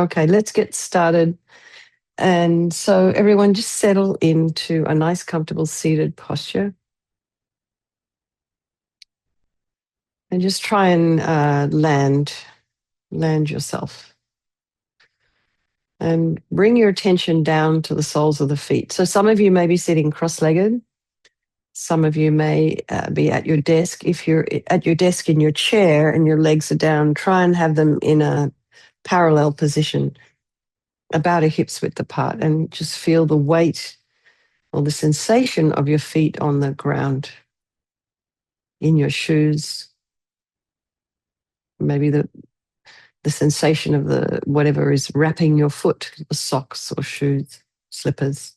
Okay, let's get started. And so everyone just settle into a nice, comfortable seated posture. And just try and land yourself. And bring your attention down to the soles of the feet. So some of you may be sitting cross-legged. Some of you may be at your desk. If you're at your desk in your chair and your legs are down, try and have them in a parallel position, about a hip's width apart, and just feel the weight or the sensation of your feet on the ground, in your shoes, maybe the sensation of the whatever is wrapping your foot, the socks or shoes, slippers.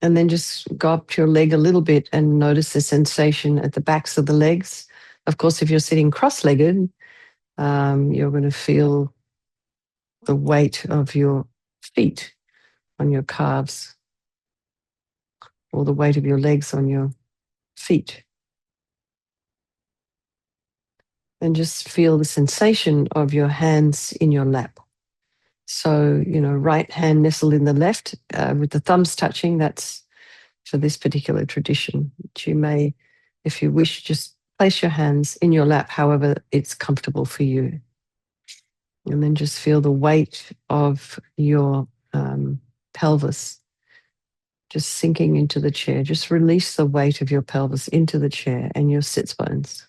And then just go up your leg a little bit and notice the sensation at the backs of the legs. Of course, if you're sitting cross-legged, you're going to feel the weight of your feet on your calves, or the weight of your legs on your feet. And just feel the sensation of your hands in your lap. So, right hand nestled in the left with the thumbs touching, that's for this particular tradition. But you may, if you wish, just place your hands in your lap, however it's comfortable for you. And then just feel the weight of your pelvis just sinking into the chair. Just release the weight of your pelvis into the chair and your sits bones.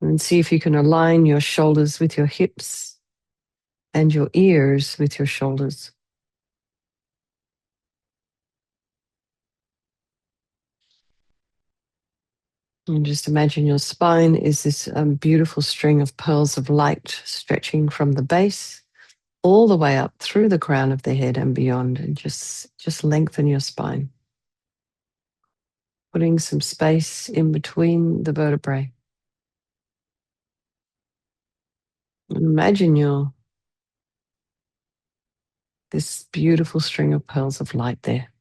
And see if you can align your shoulders with your hips and your ears with your shoulders. And just imagine your spine is this beautiful string of pearls of light stretching from the base all the way up through the crown of the head and beyond. And just lengthen your spine, putting some space in between the vertebrae. Imagine this beautiful string of pearls of light there.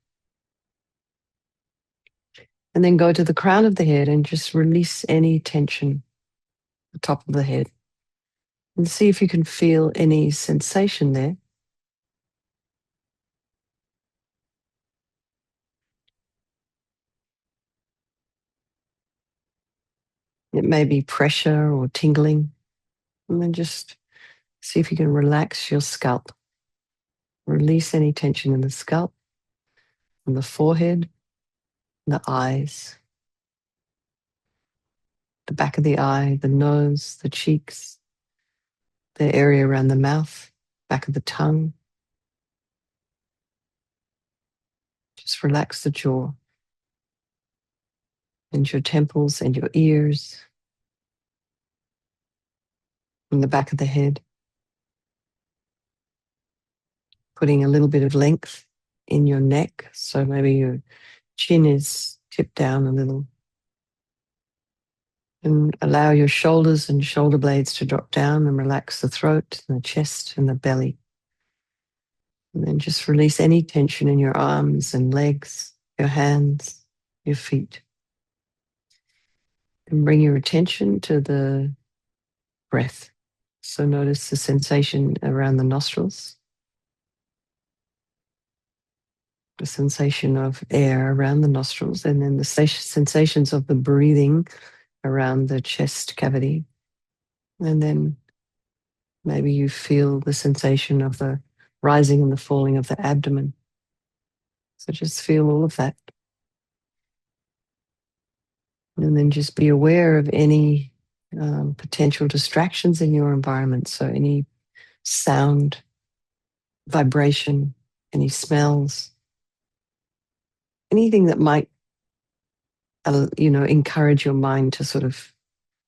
And then go to the crown of the head and just release any tension at the top of the head. And see if you can feel any sensation there. It may be pressure or tingling. And then just see if you can relax your scalp. Release any tension in the scalp, in the forehead, the eyes, the back of the eye, the nose, the cheeks, the area around the mouth, back of the tongue. Just relax the jaw and your temples and your ears, and the back of the head. Putting a little bit of length in your neck, so maybe your chin is tipped down a little. And allow your shoulders and shoulder blades to drop down and relax the throat and the chest and the belly. And then just release any tension in your arms and legs, your hands, your feet. And bring your attention to the breath. So notice the sensation around the nostrils, the sensation of air around the nostrils, and then the sensations of the breathing around the chest cavity. And then maybe you feel the sensation of the rising and the falling of the abdomen. So just feel all of that. And then just be aware of any potential distractions in your environment. So any sound, vibration, any smells, anything that might, encourage your mind to sort of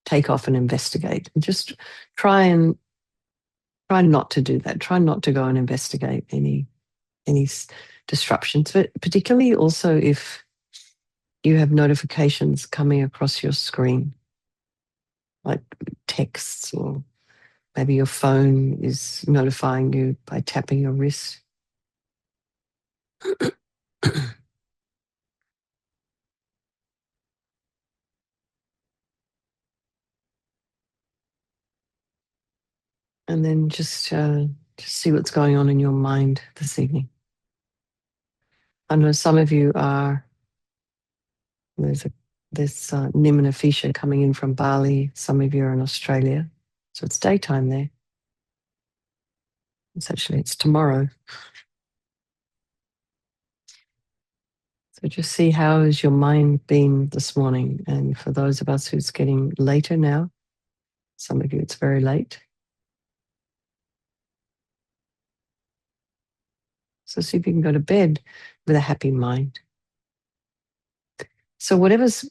take off and investigate. And just try not to do that. Try not to go and investigate any disruptions, but particularly also if you have notifications coming across your screen, like texts, or maybe your phone is notifying you by tapping your wrist. And then just see what's going on in your mind this evening. I know some of you are, there's Nimana Fisha coming in from Bali. Some of you are in Australia. So it's daytime there. It's tomorrow. So just see how has your mind been this morning. And for those of us who's getting later now, some of you it's very late. So see if you can go to bed with a happy mind. So whatever's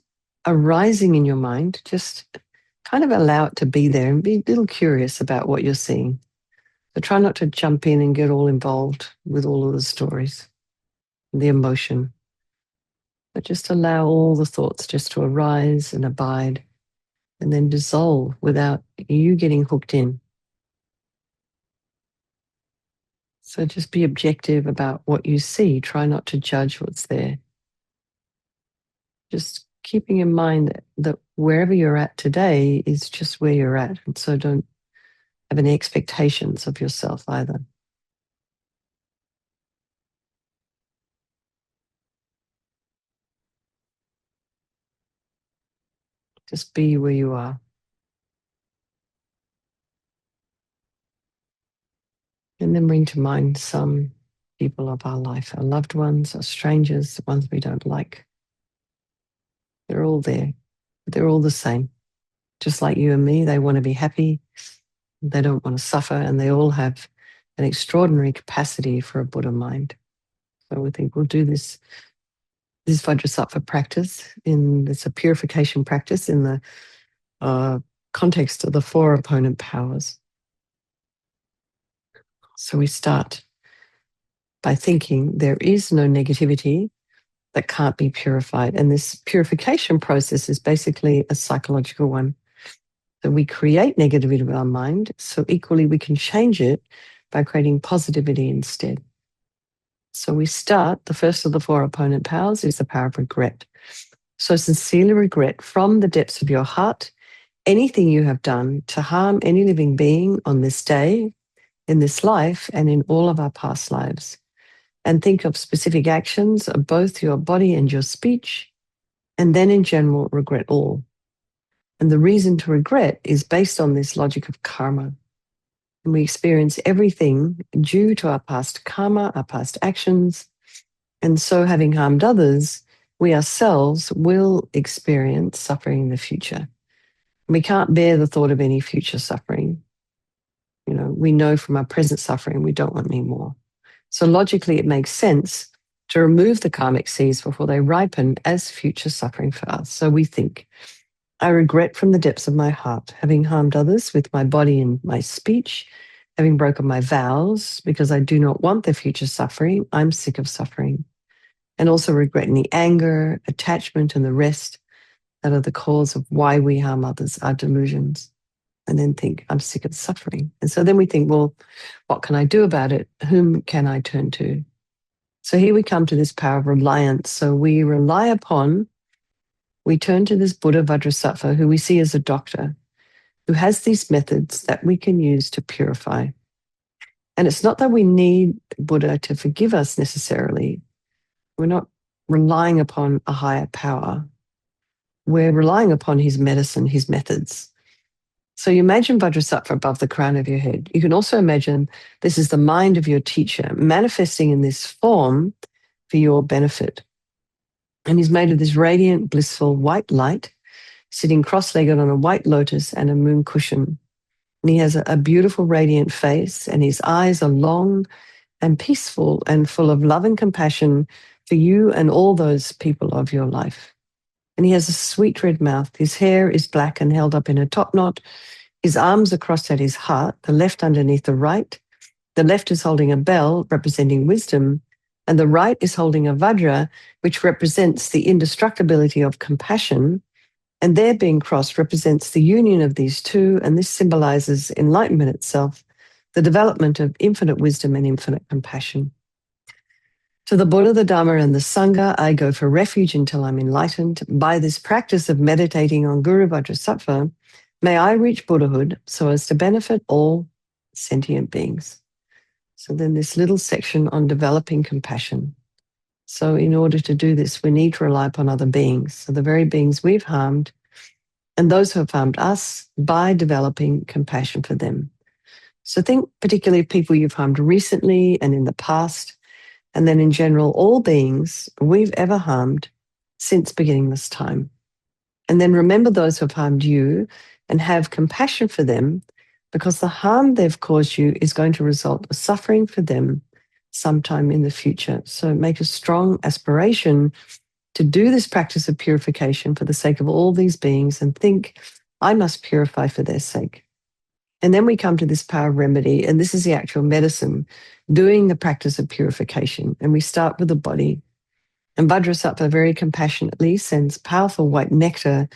arising in your mind, just kind of allow it to be there and be a little curious about what you're seeing. So try not to jump in and get all involved with all of the stories, the emotion, but just allow all the thoughts just to arise and abide and then dissolve without you getting hooked in. So just be objective about what you see. Try not to judge what's there. Just keeping in mind that wherever you're at today is just where you're at. And so don't have any expectations of yourself either. Just be where you are. And then bring to mind some people of our life, our loved ones, our strangers, the ones we don't like. They're all there. They're all the same. Just like you and me, they want to be happy. They don't want to suffer. And they all have an extraordinary capacity for a Buddha mind. So we think we'll do this Vajrasattva practice. It's a purification practice in the context of the four opponent powers. So we start by thinking there is no negativity that can't be purified. And this purification process is basically a psychological one. So we create negativity with our mind, so equally we can change it by creating positivity instead. So we start, the first of the four opponent powers is the power of regret. So sincerely regret from the depths of your heart anything you have done to harm any living being on this day, in this life, and in all of our past lives. And think of specific actions of both your body and your speech, and then in general, regret all. And the reason to regret is based on this logic of karma. And we experience everything due to our past karma, our past actions. And so having harmed others, we ourselves will experience suffering in the future. We can't bear the thought of any future suffering. You know, we know from our present suffering, we don't want any more. So logically, it makes sense to remove the karmic seeds before they ripen as future suffering for us. So we think, I regret from the depths of my heart having harmed others with my body and my speech, having broken my vows because I do not want their future suffering. I'm sick of suffering. And also regretting the anger, attachment, and the rest that are the cause of why we harm others, our delusions. And then think, I'm sick of suffering. And so then we think, well, what can I do about it? Whom can I turn to? So here we come to this power of reliance. So we turn to this Buddha Vajrasattva, who we see as a doctor, who has these methods that we can use to purify. And it's not that we need Buddha to forgive us necessarily. We're not relying upon a higher power. We're relying upon his medicine, his methods. So you imagine Vajrasattva above the crown of your head. You can also imagine this is the mind of your teacher manifesting in this form for your benefit. And he's made of this radiant, blissful white light, sitting cross-legged on a white lotus and a moon cushion. And he has a beautiful, radiant face, and his eyes are long and peaceful and full of love and compassion for you and all those people of your life. And he has a sweet red mouth. His hair is black and held up in a top knot. His arms are crossed at his heart, the left underneath the right. The left is holding a bell representing wisdom, and the right is holding a vajra, which represents the indestructibility of compassion. And their being crossed represents the union of these two, and this symbolizes enlightenment itself, the development of infinite wisdom and infinite compassion. To the Buddha, the Dharma, and the Sangha, I go for refuge until I'm enlightened. By this practice of meditating on Guru Vajrasattva, may I reach Buddhahood so as to benefit all sentient beings. So then this little section on developing compassion. So in order to do this, we need to rely upon other beings. So the very beings we've harmed and those who have harmed us, by developing compassion for them. So think particularly of people you've harmed recently and in the past, and then in general, all beings we've ever harmed since beginning this time. And then remember those who have harmed you and have compassion for them, because the harm they've caused you is going to result in suffering for them sometime in the future. So make a strong aspiration to do this practice of purification for the sake of all these beings and think, I must purify for their sake. And then we come to this power of remedy, and this is the actual medicine, doing the practice of purification. And we start with the body. And Vajrasattva very compassionately sends powerful white nectar,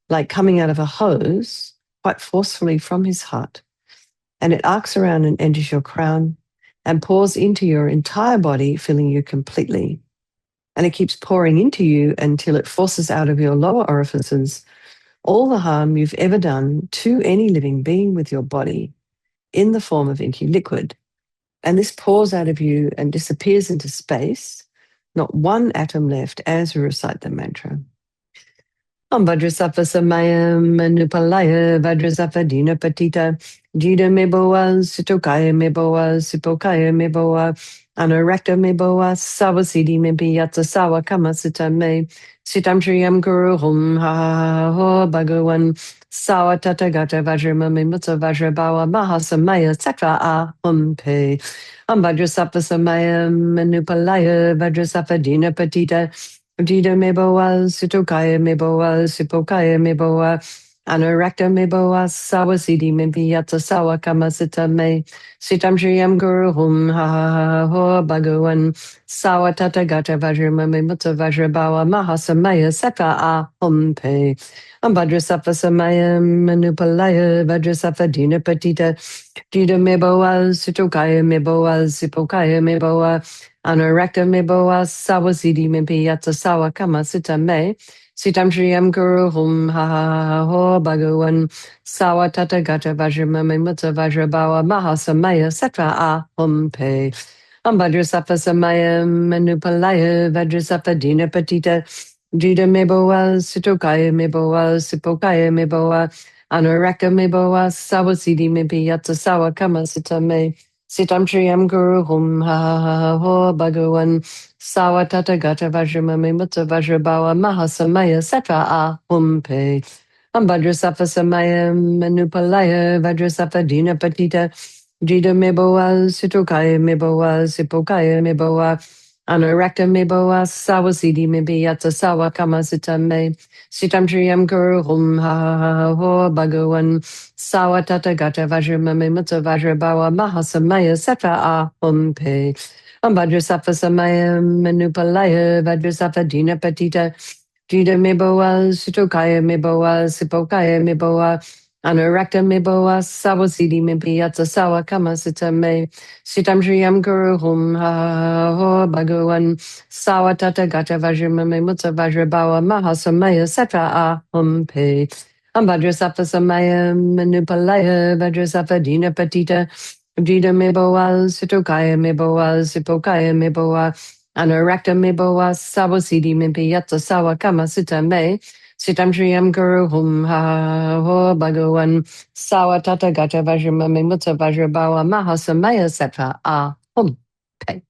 like coming out of a hose, quite forcefully from his heart. And it arcs around and enters your crown and pours into your entire body, filling you completely. And it keeps pouring into you until it forces out of your lower orifices all the harm you've ever done to any living being with your body in the form of inky liquid. And this pours out of you and disappears into space, not one atom left as we recite the mantra. Om Vajrasattva Samayam Manupalaya Vajrasattva Dina Patita Jida Meboa Sitokaya Meboa Sipokaya Meboa Anarakta Meboa Sawasidi Mepiyatsa Sawa Kama Sitame Sitam Shriyam Guru Hum Ha Ho Bhagawan Sawa Tatagata Vajrama Mimutsa Vajrabawa Mahasamaya Sattva A Hum Pe Om Vajrasattva Samayam Manupalaya Vajrasattva Dina Patita Jida meboa, sitokaya meboa, sipokaya meboa, anarakta meboa, sawasidi mempiyatsa sawa kamasita me, sitam shriyam guru hum ha ha ha ho bhagawan, sawa tatagata vajrama mimutsa vajrabawa mahasamaya sattva a hum pe. Vajrasattva samaya manupalaya, vajrasattva dina patita, jida meboa, sitokaya meboa, sipokaya meboa, Anarakta meboa sawasidi mempiyatsa sawa kama sita me. Sitam shriyam guru hum ha ha ha ho bhagawan. Sawa tatagata vajrama mimutsa vajrabawa mahasamaya sattva a hum pe. Vajrasattva samaya manupalaya vajrasattva dina patita. Jida meboa sitokaya meboa sipokaya meboa. Anarakta meboa sawasidi mempiyatsa sawa kama sita me. Sitam Triyam Guru Hum Ha Ha Ha Ho Bhagawan Sawa Tatagata Vajrama Mimutsa Vajrabawa Mahasamaya Sattva A Hum Pe Vajrasattva Samaya Manupalaya Vajrasattva Dina Patita Jida Meboa Sitokaya Meboa Sipokaya Meboa Anarakta Meboa Sawasidi Mibiyatsa Sawa Kamasita Me Sitam Triyam Guru Hum Ha Ha Ha Ho Bhagawan Sawa Tatagata Vajrama Mimutsa Vajrabawa Mahasamaya Sattva A Hum Pe Vajrasattva Samaya Manupalaya Vajrasattva Dina Patita Jida Meboa Sitokaya Meboa Sipokaya Meboa Anarakta meboa sawasidi mempiyatsa sawa kamasita me sitam shriyam guru hum ha ha ho bhagawan sawa tatagata vajrama memutsa vajrabawa mahasamaya sattva a hum pe vajrasattva samaya manupalaya vajrasattva dina patita jida meboa sitokaya meboa sipokaya meboa Anarakta meboa sawasidi mempiyatsa sawa kamasita me Sitam Shriyam Guru Hum Ha Ho Bhagawan Sawa Tatagata Vajrama Mimutsa Vajrabawa Mahasamaya Sattva A Hum Pe.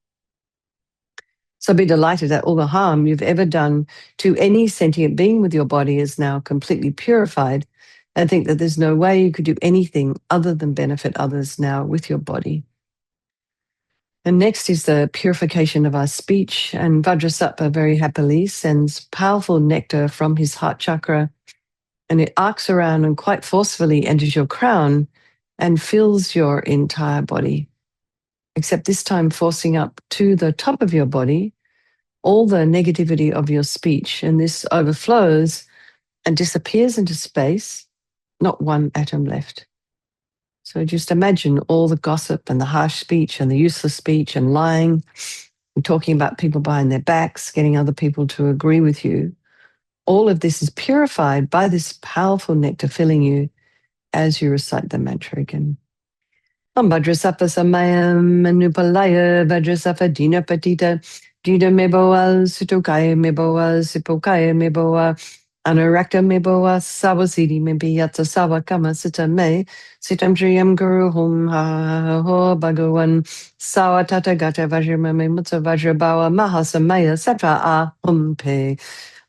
So be delighted that all the harm you've ever done to any sentient being with your body is now completely purified, and think that there's no way you could do anything other than benefit others now with your body. And next is the purification of our speech. And Vajrasattva very happily sends powerful nectar from his heart chakra, and it arcs around and quite forcefully enters your crown and fills your entire body, except this time forcing up to the top of your body all the negativity of your speech. And this overflows and disappears into space, not one atom left. So just imagine all the gossip and the harsh speech and the useless speech and lying and talking about people behind their backs, getting other people to agree with you. All of this is purified by this powerful nectar filling you as you recite the mantra again. Vajrasattva Samayam Manupalaya Vajrasattva Dina Patita Dina Meboa Sutukaya Meboa Sipokaya Meboa Anarakta Meboa Sawasidi Mebiyata Sawa Kama Sita Me Sitam Triyam Guru Hum Ha Ho Bhagawan Sawa Tata Gata Vajramame Mutta Vajrabawa Mahasamaya Satra A Hum Pe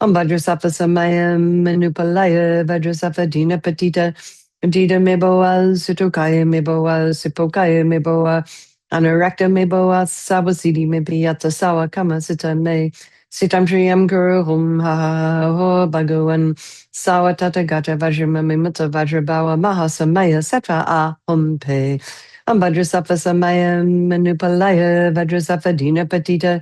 Vajrasattva Samayam Manupalaya Vajrasattva Dina Patita Dida meboa, sutukaya meboa, sipokaya meboa, anarakta meboa, sawasidi mebiyata sawa kama sita me, sitam triyam guru hum ha ha ho bhagawan, sawa tata gata vajramame mutta vajrabawa mahasamaya satra a hum pe. Vajrasattva samaya manupalaya, vajrasattva dina patita,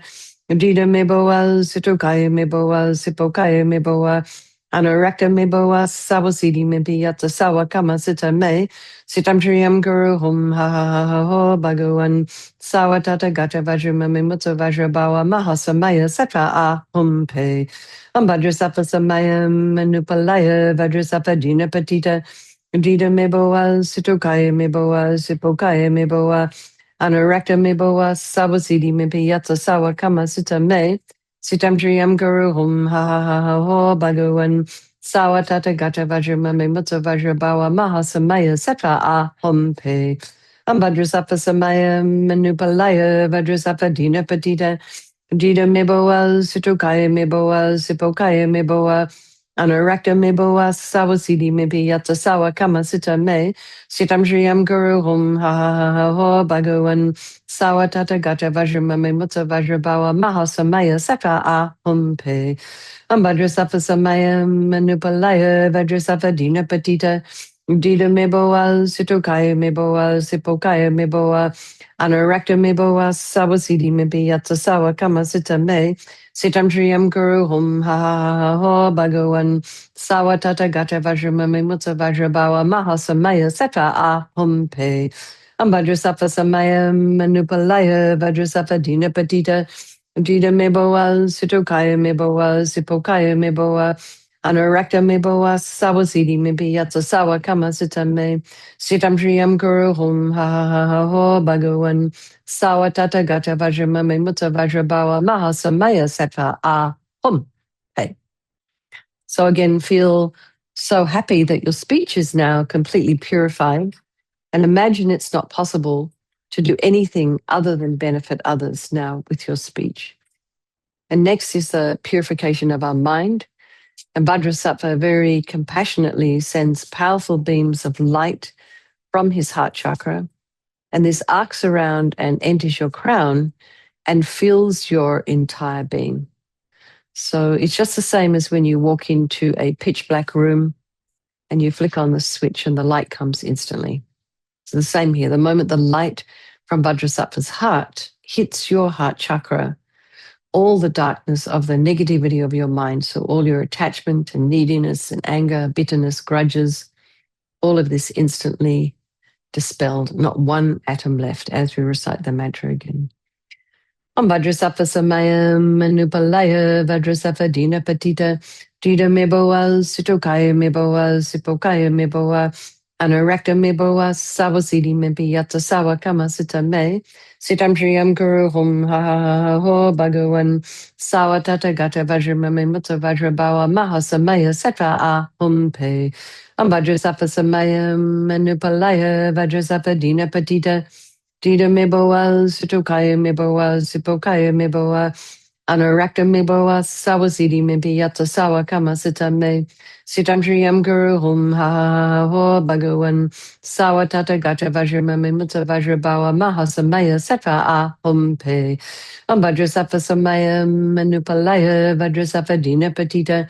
dida meboa, sutukaya meboa, sipokaya meboa, Anarakta meboa sawasidi mebiyata sawa kama sita me sitam triyam guru hum ha ha ha ha ho bhagawan sawa tata gata vajramame mutta vajrabawa mahasamaya satra a hum pe vajrasattva samaya manupalaya vajrasattva dina patita dida meboa situkaya meboa sipokaya meboa anarakta meboa sawasidi mebiyata sawa kama sita me Sitam Triyam Guru Hum Ha Ha Ha Ha Ho Bhagawan Sawa Tata Gata Vajramame Mutta Vajrabawa Mahasamaya Satra A Hum Pe Vajrasattva Samaya Manupalaya Vajrasattva Dina Patita Dida Meboa Sutukaya Meboa Sipokaya Meboa Anarakta Meboa Sawasidi Mebi Yata Sawa Kama Sita Me Sitam Shriyam Guru Hum Ha Ha Ha Ha Ho Bhagawan Sawa Tata Gata Vajramame Mutta Vajrabawa Mahasamaya Satra A Hum Pe Vajrasattva Samaya Manupalaya Vajrasattva Dina Patita Dida Meboa Sutukaya Meboa Sipokaya Meboa Anarakta meboa sawasidi mebi yatsa sawa kama sita me sitam triyam guru hum ha ha ha ha ho bhagawan sawa tata gata vajramame mutta vajrabawa mahasamaya satra a hum pe vajrasattva samaya manupalaya vajrasattva dina patita dida meboa sutukaya meboa sipokaya meboa Anarakta meboa sawasidi mebi yatsa sawa kama sita me Sitam Triyam Guru Hum Ha Ha Ha Ha Ho Bhagawan Sawa Tata Gata Vajramame Mutta Vajrabawa Mahasamaya Sattva A Hum. Okay. So again, feel so happy that your speech is now completely purified. And imagine it's not possible to do anything other than benefit others now with your speech. And next is the purification of our mind. And Vajrasattva very compassionately sends powerful beams of light from his heart chakra. And this arcs around and enters your crown and fills your entire being. So it's just the same as when you walk into a pitch black room and you flick on the switch and the light comes instantly. So the same here. The moment the light from Vajrasattva's heart hits your heart chakra, all the darkness of the negativity of your mind, so all your attachment and neediness and anger, bitterness, grudges, all of this instantly dispelled, not one atom left as we recite the mantra again. Vajrasattva samayam manupalaya Vajrasattva dina patita dida meboa sitokaya meboa sipokaya meboa anarakta meboa sawasidi mebi yata sawa kama sita me sitam triyam guru hum ha ha ha ha ho bhagawan sawa tata gata vajramame mutta vajrabawa mahasamaya satra a hum pe Vajrasattva samayam manupalaya Vajrasattva dina patita Dida meboa, sitokaya meboa, sipokaya meboa, anarakta meboa, sawasidi mebi yata sawa kama sita me, sitam triyam guru hum ha ha ha ho bhagawan, sawa tata gata vajramame mutta vajrabawa mahasamaya satra a hum pe. Vajrasattva samaya manupalaya, Vajrasattva dina patita,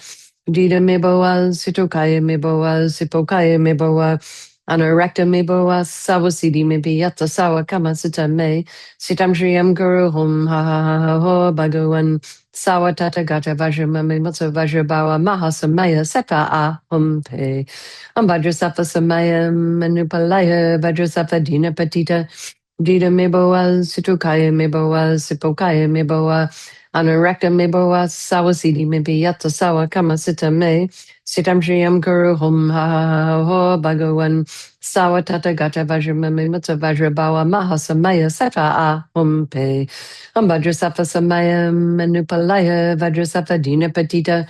dida meboa, sitokaya meboa, sipokaya meboa, Anarakta meboa sawasidi mebi yata sawa kama sita me sitam shriyam guru hum ha ha ha ha ho bhagawan sawa tata gata vajramame mutta vajrabawa mahasamaya satra a hum pe Vajrasattva samaya manupalaya Vajrasattva dina patita Dita meboa, situkaya meboa, sipokaya meboa, anarakta meboa, sawasidi mebi yata sawa kama sita me, sitam shriam guru hum ha ha ha ho bhagawan, sawa tata gata vajra mame mutta vajra bawa maha samaya sata a hum pe, ambadra safa samaya manupalaya vajra safa dina patita,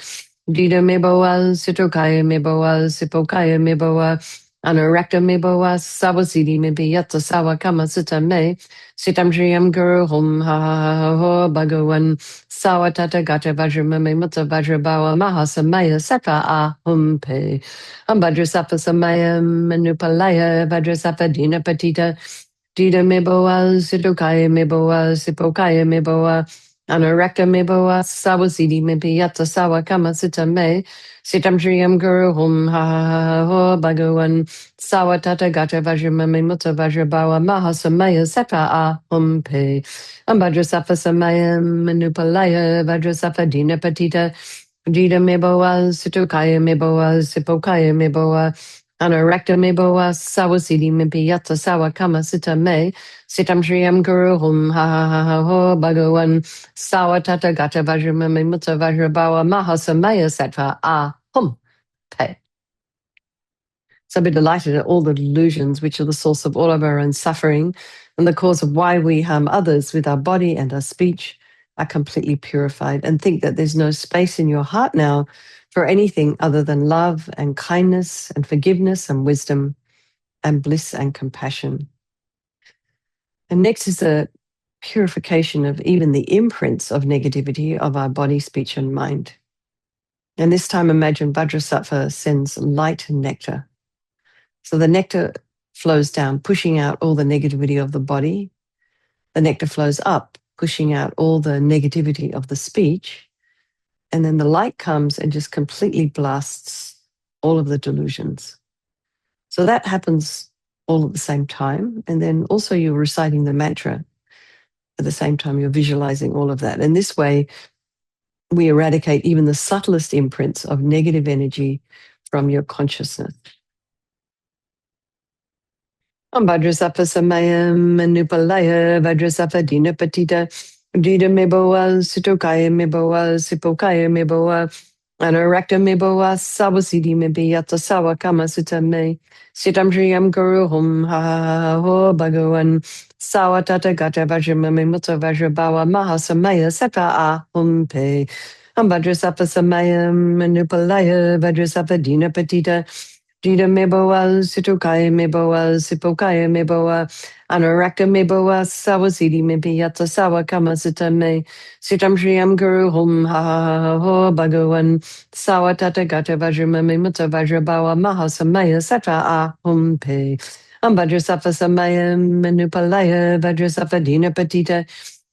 dita meboa, situkaya meboa, sipokaya meboa, Anorakta me bawa sawasidi me biyata sawa kama sita me sitam shriam guru hum ha ha ha ha ho bhagawan sawa tata gata vajra me mutta vajra bawa maha samaya sata a hum pe ambadra safa samaya manupalaya vajra safa dina patita dita me bawa situkaya me bawa sipokaya me bawa anorakta me bawa sawasidi me biyata sawa kama sita me sitam shriam guru hum ha ha ha ha ho bhagawan Sawa tata gata vajra mame mutta vajra bawa maha samaya sata a hum pe. Ambadra safa samaya manupalaya vajra safa dina patita. Jita meboa, situkaya meboa, sipokaya meboa. Anarakta meboa, sawasidi mipiyata sawa kama sita me. Sitam shriam guru hum ha ha ha ha ho bhagawan. Sawa tata gata vajra mame mutta vajra bawa maha samaya sata a hum pe. So be delighted at all the delusions which are the source of all of our own suffering and the cause of why we harm others with our body and our speech are completely purified, and think that there's no space in your heart now for anything other than love and kindness and forgiveness and wisdom and bliss and compassion. And next is the purification of even the imprints of negativity of our body, speech, and mind. And this time imagine Vajrasattva sends light and nectar. So the nectar flows down, pushing out all the negativity of the body. The nectar flows up, pushing out all the negativity of the speech. And then the light comes and just completely blasts all of the delusions. So that happens all at the same time. And then also you're reciting the mantra at the same time, you're visualizing all of that. And this way, we eradicate even the subtlest imprints of negative energy from your consciousness. Vajrasattva samaya manupalaya Vajrasattva dina patita Dita meboa sitokaya meboa sipokaya meboa Anarakta meboa sawasidi mebiyata sawa kama sita me Sitam shriyam guru hum ha ha ha ho bhagawan Sawa tata gata vajra mame mutta vajra bawa maha samaya sata a hum pe Vajrasattva samaya manupalaya Vajrasattva dina patita Dita meboa, situkaya meboa, sipokaya meboa, anarakta meboa, sawasidi mepiyata sawa kama sita me, sitam shriyam guru hum ha ha ha ho bhagawan, sawa tata gata vajra mame mutta vajra bawa maha samaya sata a hum pe. Vajrasattva samaya manupalaya, Vajrasattva dina patita,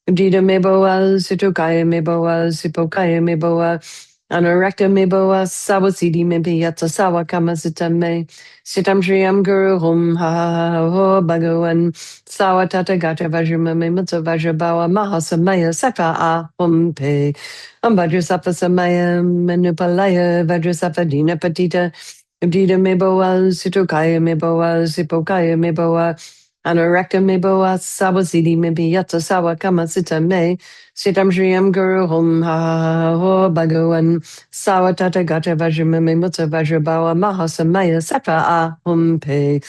Dita meboa, situkaya meboa, sipokaya meboa, Anorakta meboa sawasidi mepiyata sawa kama sita me sitam shriyam guru hum ha ha ha ho bhagawan sawa tata gata vajra mame mutta vajra bawa maha samaya sata a hum pe vajrasattva samaya manupalaya vajrasattva dina patita dita meboa situkaya meboa sipokaya meboa Anorakta meboa sawasidi mepiyata sawa kama sita me Sitam shriyam guru hum ha ha ha ho bhagawan sawa tata gata vajra mame mutta vajra bawa maha samaya sata a hum pe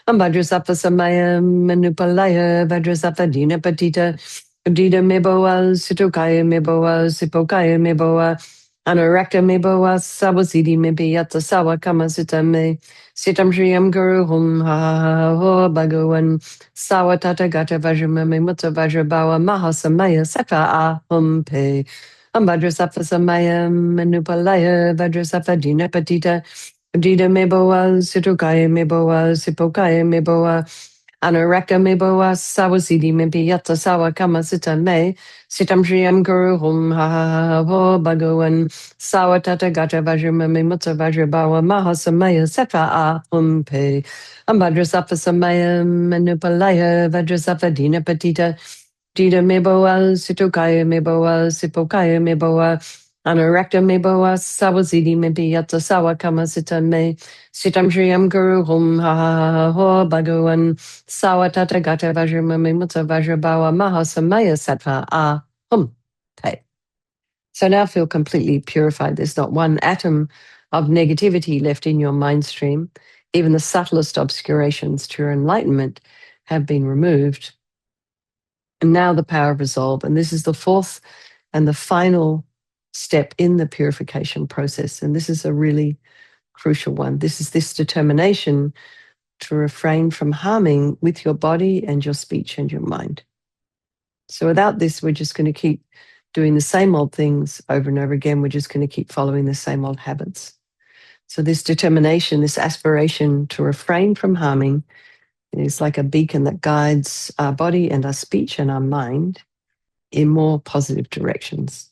Vajrasattva samaya manupalaya Vajrasattva dina patita Dita meboa situkaya meboa sipokaya meboa Anorakta meboa sawasidi mepiyata sawa kama sita me Sitam shriyam guru hum ha ha ha ho bhagawan Sawa tata gata vajra mame mutta vajra bawa maha samaya sata a hum pe Vajrasattva samaya manupalaya Vajrasattva dina patita Dita meboa situkaya meboa sipokaya meboa Anorakta meboa sawasidi mepiyata sawa kama sita me sitam shriyam guru hum ha ha ha ho bhagawan sawa tata gata vajra mame mutta vajra bawa maha samaya sata a hum pe Vajrasattva samaya manupalaya Vajrasattva dina patita Dita meboa situkaya meboa sipokaya meboa Anarakta me boa sawazidi me biyata sawa kama sita me sitam shriyam guru hum ha ha ha ho bhagawan sawa tata gata vajra me mutta vajra bawa maha samaya sattva hum te. So now feel completely purified. There's not one atom of negativity left in your mind stream. Even the subtlest obscurations to your enlightenment have been removed. And now the power of resolve. And this is the fourth and the final step in the purification process. And this is a really crucial one. This is this determination to refrain from harming with your body and your speech and your mind. So without this, we're just going to keep doing the same old things over and over again. We're just going to keep following the same old habits. So this determination, this aspiration to refrain from harming is like a beacon that guides our body and our speech and our mind in more positive directions.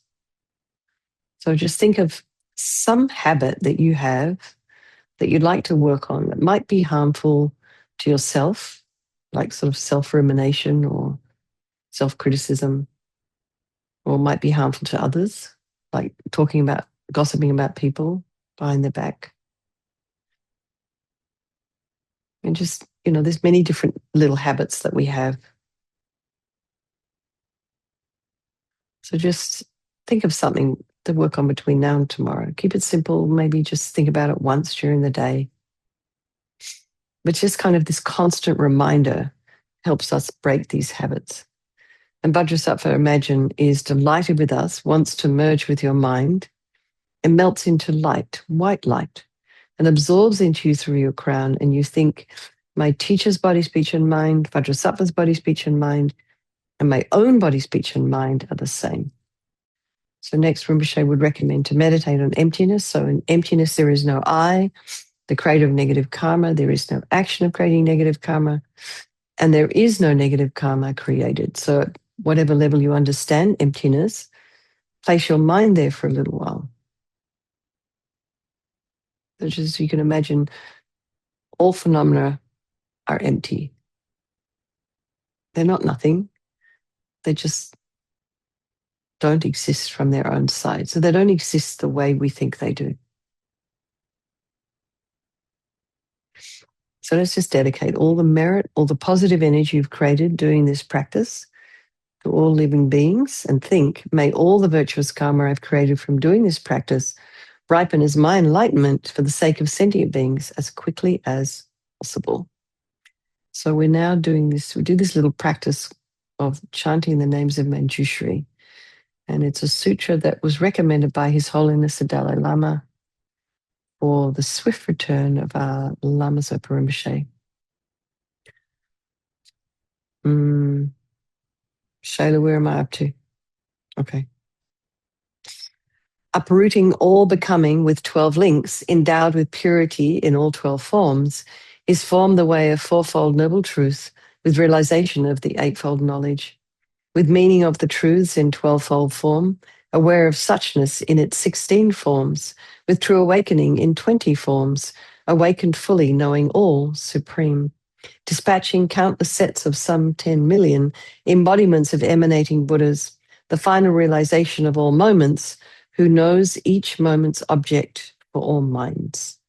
So just think of some habit that you have that you'd like to work on that might be harmful to yourself, like sort of self-rumination or self-criticism, or might be harmful to others, like gossiping about people behind their back. And just, there's many different little habits that we have. So just think of something to work on between now and tomorrow. Keep it simple. Maybe just think about it once during the day. But just kind of this constant reminder helps us break these habits. And Vajrasattva, imagine, is delighted with us, wants to merge with your mind, and melts into light, white light, and absorbs into you through your crown. And you think, my teacher's body, speech, and mind, Vajrasattva's body, speech, and mind, and my own body, speech, and mind are the same. So next, Rinpoche would recommend to meditate on emptiness. So in emptiness, there is no I, the creator of negative karma. There is no action of creating negative karma. And there is no negative karma created. So at whatever level you understand emptiness, place your mind there for a little while. Such as you can imagine, all phenomena are empty. They're not nothing. They just don't exist from their own side. So they don't exist the way we think they do. So let's just dedicate all the merit, all the positive energy you've created doing this practice to all living beings, and think, may all the virtuous karma I've created from doing this practice ripen as my enlightenment for the sake of sentient beings as quickly as possible. So we're now doing this, we do this little practice of chanting the names of Manjushri. And it's a sutra that was recommended by His Holiness the Dalai Lama for the swift return of our Lama Zopa Rinpoche. Shayla, where am I up to? Okay. Uprooting all becoming with 12 links, endowed with purity in all 12 forms, is formed the way of fourfold noble truth with realization of the eightfold knowledge, with meaning of the truths in 12-fold form, aware of suchness in its 16 forms, with true awakening in 20 forms, awakened fully, knowing all supreme, dispatching countless sets of some 10 million embodiments of emanating Buddhas, the final realization of all moments, who knows each moment's object for all minds.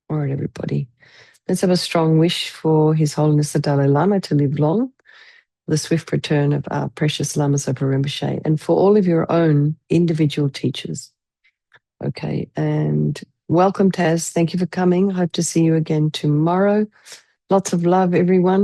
All right, everybody. Let's have a strong wish for His Holiness the Dalai Lama to live long, the swift return of our precious Lama Zopa Rinpoche, and for all of your own individual teachers. Okay, and welcome, Taz. Thank you for coming. Hope to see you again tomorrow. Lots of love, everyone.